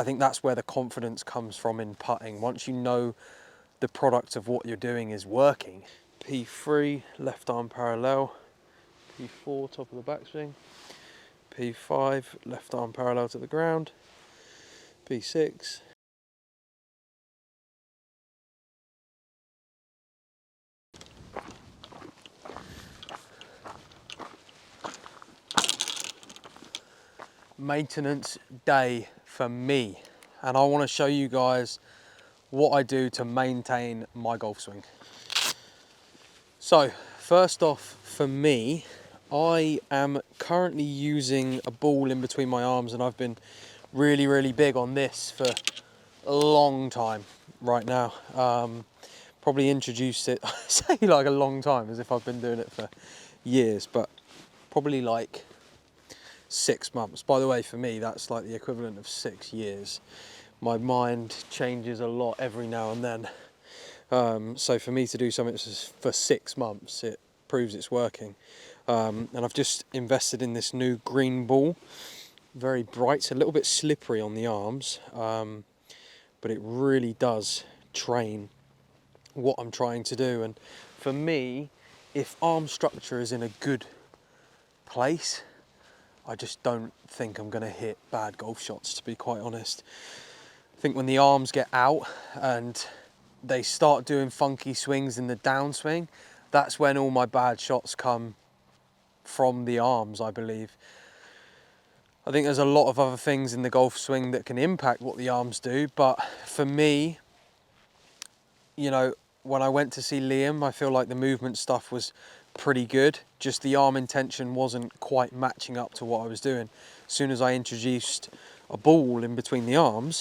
I think that's where the confidence comes from in putting. Once you know the product of what you're doing is working. P3, left arm parallel. P4, top of the backswing. P5, left arm parallel to the ground. P6. Maintenance day for me, and I want to show you guys what I do to maintain my golf swing. So first off, for me, I am currently using a ball in between my arms, and I've been really big on this for a long time right now. Probably introduced it, I say like a long time as if I've been doing it for years, but probably like 6 months. By the way, for me, that's like the equivalent of 6 years. My mind changes a lot every now and then. So for me to do something for 6 months, it proves it's working. And I've just invested in this new green ball. Very bright, it's a little bit slippery on the arms, but it really does train what I'm trying to do. And for me, if arm structure is in a good place, I just don't think I'm going to hit bad golf shots, to be quite honest. I think when the arms get out and they start doing funky swings in the downswing, that's when all my bad shots come from the arms, I believe. I think there's a lot of other things in the golf swing that can impact what the arms do, but for me, you know, when I went to see Liam, I feel like the movement stuff was pretty good, just the arm intention wasn't quite matching up to what I was doing. As soon as I introduced a ball in between the arm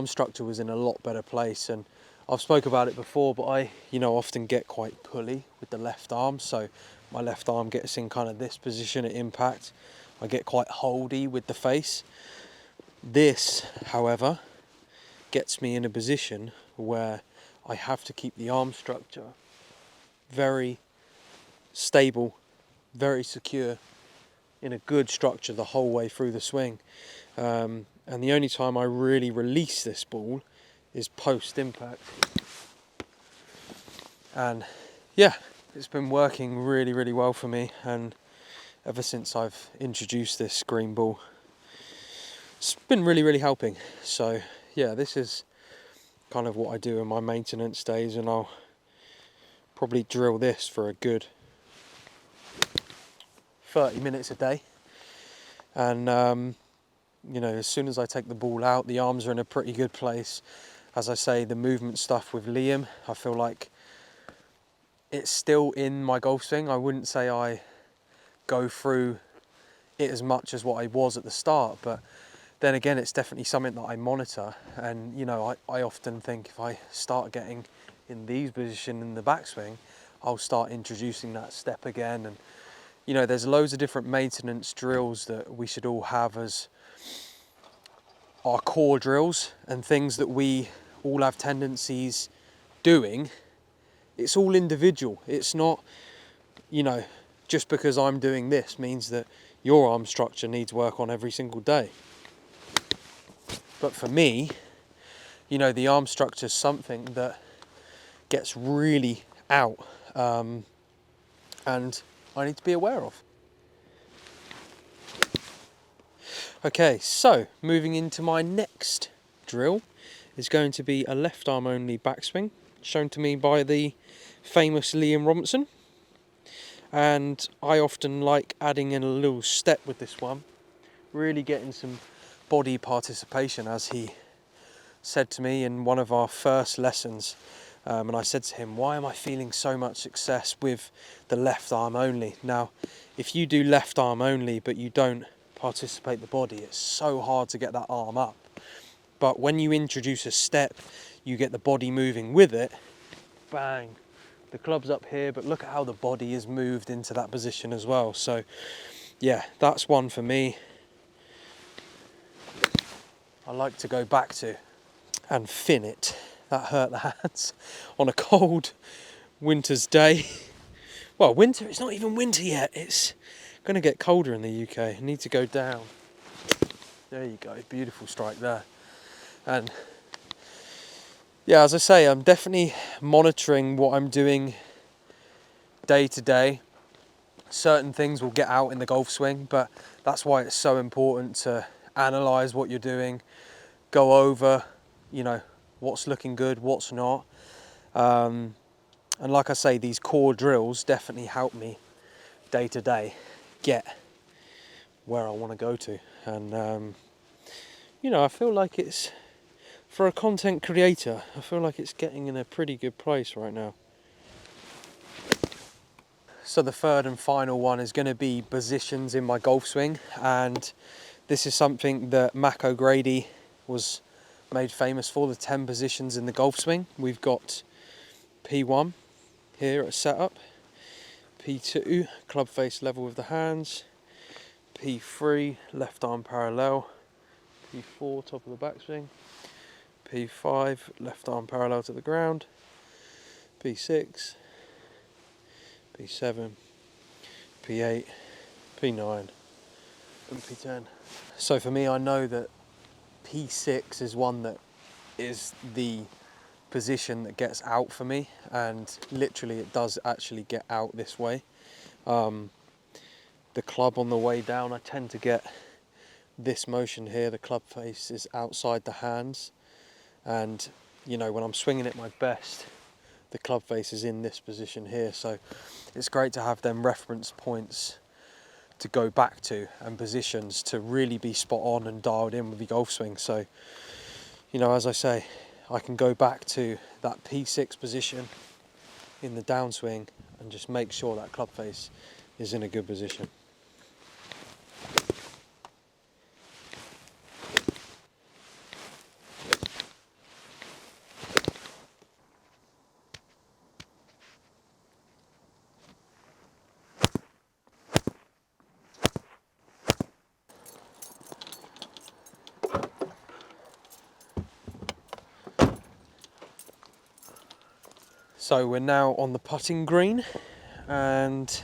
structure was in a lot better place. And I've spoke about it before, but I often get quite pulley with the left arm, so my left arm gets in kind of this position at impact. I get quite holdy with the face. This, however, gets me in a position where I have to keep the arm structure very stable, very secure, in a good structure the whole way through the swing. And the only time I really release this ball is post impact. And yeah, it's been working really well for me, and ever since I've introduced this green ball, it's been really helping. So yeah, this is kind of what I do in my maintenance days, and I'll probably drill this for a good 30 minutes a day. And as soon as I take the ball out, the arms are in a pretty good place. As I say, the movement stuff with Liam, I feel like it's still in my golf swing. I wouldn't say I go through it as much as what I was at the start, but then again, it's definitely something that I monitor. And I often think if I start getting in these positions in the backswing, I'll start introducing that step again. And there's loads of different maintenance drills that we should all have as our core drills, and things that we all have tendencies doing. It's all individual. It's not, just because I'm doing this means that your arm structure needs work on every single day. But for me, the arm structure is something that gets really out, and I need to be aware of. Okay, so moving into my next drill is going to be a left arm only backswing, shown to me by the famous Liam Robinson. And I often like adding in a little step with this one, really getting some body participation, as he said to me in one of our first lessons. And I said to him, why am I feeling so much success with the left arm only? Now, if you do left arm only but you don't participate the body, it's so hard to get that arm up. But when you introduce a step, you get the body moving with it. Bang, the club's up here, but look at how the body is moved into that position as well. So yeah, that's one for me I like to go back to. And fin it, that hurt the hands on a cold winter's day. Well, winter, it's not even winter yet, it's going to get colder in the UK. I need to go down. There you go, beautiful strike there. And yeah, as I say, I'm definitely monitoring what I'm doing day to day. Certain things will get out in the golf swing, but that's why it's so important to analyze what you're doing, go over, you know, what's looking good, what's not. And like I say, these core drills definitely help me day to day get where I want to go to. And you know, I feel like it's, for a content creator, I feel like it's getting in a pretty good place right now. So the third and final one is going to be positions in my golf swing, and this is something that Mac O'Grady was made famous for, the 10 positions in the golf swing. We've got P1 here at setup, P2 club face level with the hands, P3 left arm parallel, P4 top of the backswing, P5 left arm parallel to the ground, P6, P7, P8, P9 and P10. So for me, I know that P6 is one that is the position that gets out for me, and literally it does actually get out this way. The club on the way down, I tend to get this motion here. The club face is outside the hands, and you know, when I'm swinging at my best, the club face is in this position here. So it's great to have them reference points to go back to and positions to really be spot on and dialed in with the golf swing. So, you know, as I say, I can go back to that P6 position in the downswing and just make sure that club face is in a good position. So we're now on the putting green, and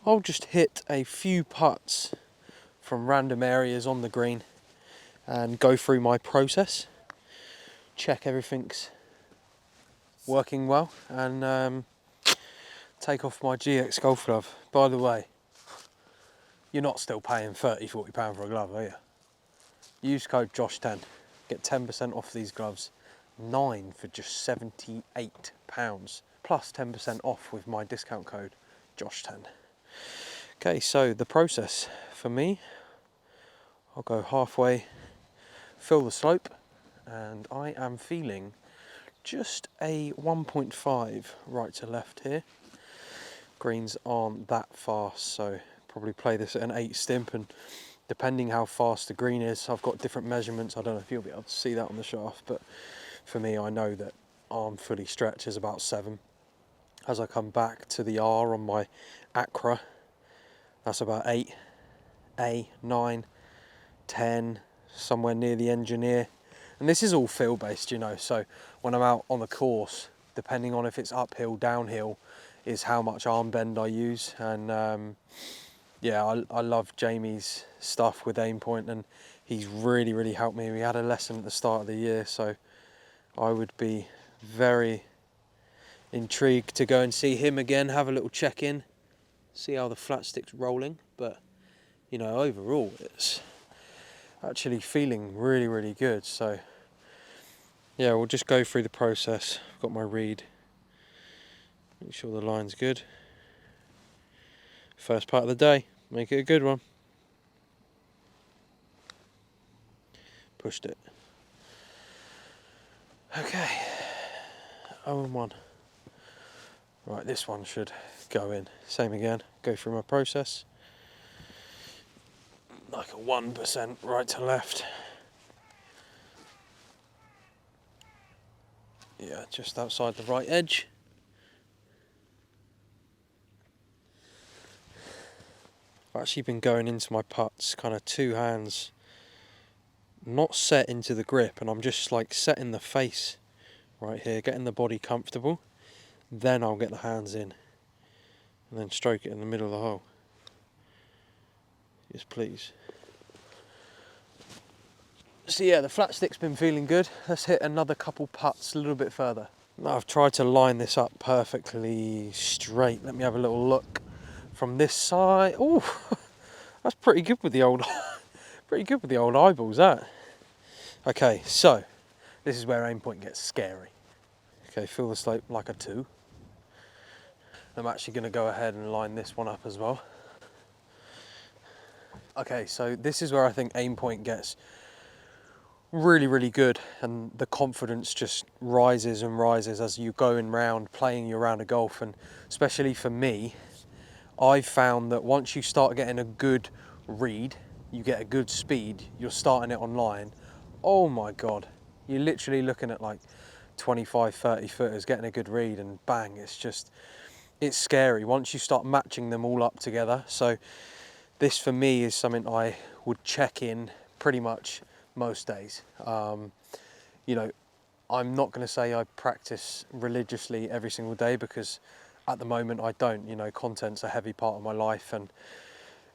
I'll just hit a few putts from random areas on the green and go through my process, check everything's working well, and take off my GX golf glove. By the way, you're not still paying £30–40 for a glove, are you? Use code Josh10, get 10% off these gloves. 9 for just £78, plus 10% off with my discount code Josh10. Okay, so the process for me, I'll go halfway, fill the slope, and I am feeling just a 1.5 right to left here. Greens aren't that fast, so probably play this at an 8 stimp, and depending how fast the green is, I've got different measurements. I don't know if you'll be able to see that on the shaft, but for me, I know that arm fully stretch is about 7. As I come back to the R on my Acra, that's about 8, A, 9, 10, somewhere near the engineer. And this is all feel based, you know, so when I'm out on the course, depending on if it's uphill, downhill, is how much arm bend I use. And yeah, I love Jamie's stuff with aim point, and he's really helped me. We had a lesson at the start of the year, so I would be very intrigued to go and see him again, have a little check-in, see how the flat stick's rolling. But, you know, overall, it's actually feeling really good. So, yeah, we'll just go through the process. I've got my read, make sure the line's good. First part of the day, make it a good one. Pushed it. Okay, 0-1. Right, this one should go in. Same again, go through my process. Like a 1% right to left. Yeah, just outside the right edge. I've actually been going into my putts kind of 2 hands, not set into the grip, and I'm just like setting the face right here, getting the body comfortable. Then I'll get the hands in and then stroke it in the middle of the hole. Yes, please. So yeah, the flat stick's been feeling good. Let's hit another couple putts a little bit further. Now I've tried to line this up perfectly straight. Let me have a little look from this side. Oh, that's pretty good with the old, pretty good with the old eyeballs, that. Okay, so this is where aim point gets scary. Okay, feel the slope like a 2. I'm actually going to go ahead and line this one up as well. Okay, so this is where I think aim point gets really, really good, and the confidence just rises and rises as you go in round playing your round of golf. And especially for me, I've found that once you start getting a good read, you get a good speed, you're starting it online, oh my god, you're literally looking at like 25, 30 footers getting a good read, and bang, it's scary once you start matching them all up together. So this for me is something I would check in pretty much most days. You know, I'm not going to say I practice religiously every single day, because at the moment I don't. You know, content's a heavy part of my life and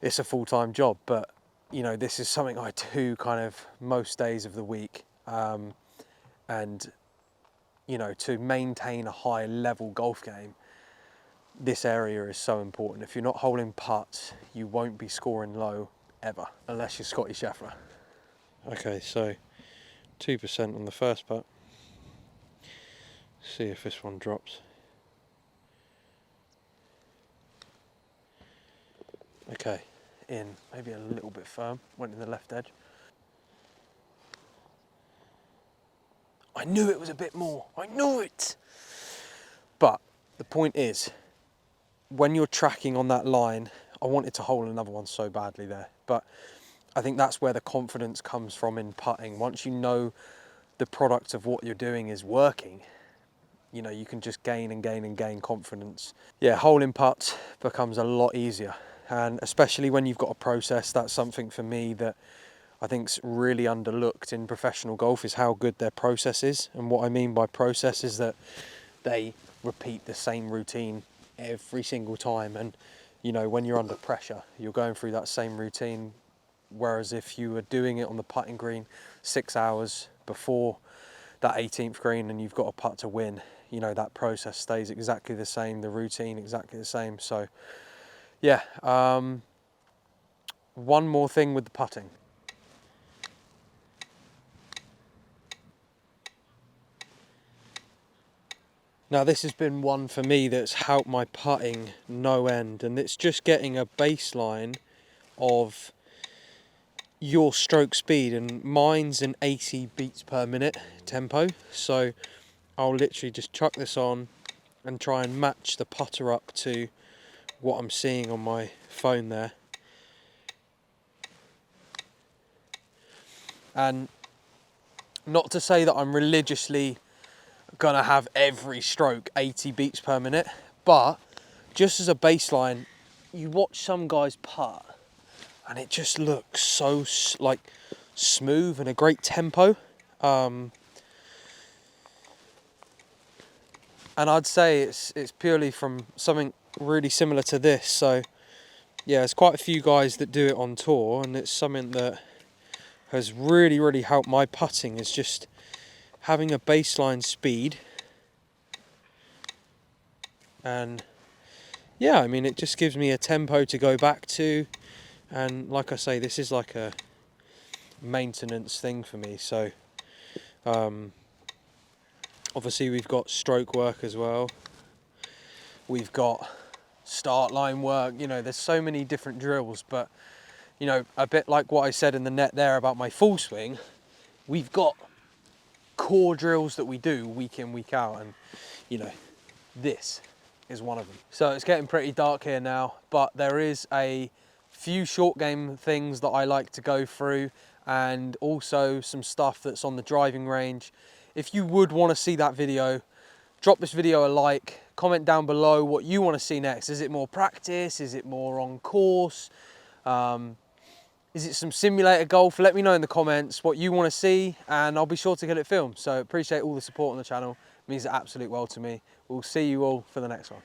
it's a full-time job, but you know, this is something I do kind of most days of the week. And you know, to maintain a high level golf game, this area is so important. If you're not holding putts, you won't be scoring low ever, unless you're Scotty Scheffler. Okay, so 2% on the first putt. See if this one drops. Okay, in, maybe a little bit firm, went in the left edge. I knew it was a bit more, I knew it! But the point is, when you're tracking on that line, I wanted to hold another one so badly there, but I think that's where the confidence comes from in putting. Once you know the product of what you're doing is working, you know, you can just gain and gain and gain confidence. Yeah, holding putts becomes a lot easier, and especially when you've got a process. That's something for me that I think's really underlooked in professional golf, is how good their process is. And what I mean by process is that they repeat the same routine every single time, and you know, when you're under pressure, you're going through that same routine. Whereas if you were doing it on the putting green 6 hours before that 18th green and you've got a putt to win, you know, that process stays exactly the same, the routine exactly the same. So yeah, one more thing with the putting. Now this has been one for me that's helped my putting no end, and it's just getting a baseline of your stroke speed, and mine's an 80 beats per minute tempo. So I'll literally just chuck this on and try and match the putter up to what I'm seeing on my phone there. And not to say that I'm religiously gonna have every stroke 80 beats per minute, but just as a baseline, you watch some guys putt and it just looks so like smooth and a great tempo. And I'd say it's purely from something really similar to this. So yeah, there's quite a few guys that do it on tour, and it's something that has really, really helped my putting, is just having a baseline speed. And yeah, I mean, it just gives me a tempo to go back to. And like I say, this is like a maintenance thing for me. So obviously we've got stroke work as well. We've got start line work. You know, there's so many different drills, but you know, a bit like what I said in the net there about my full swing, we've got core drills that we do week in, week out, and you know, this is one of them. So it's getting pretty dark here now, but there is a few short game things that I like to go through, and also some stuff that's on the driving range. If you would want to see that video, drop this video a like, comment down below what you want to see next. Is it more practice? Is it more on course? Is it some simulator golf? Let me know in the comments what you want to see, and I'll be sure to get it filmed. So appreciate all the support on the channel. It means the absolute world to me. We'll see you all for the next one.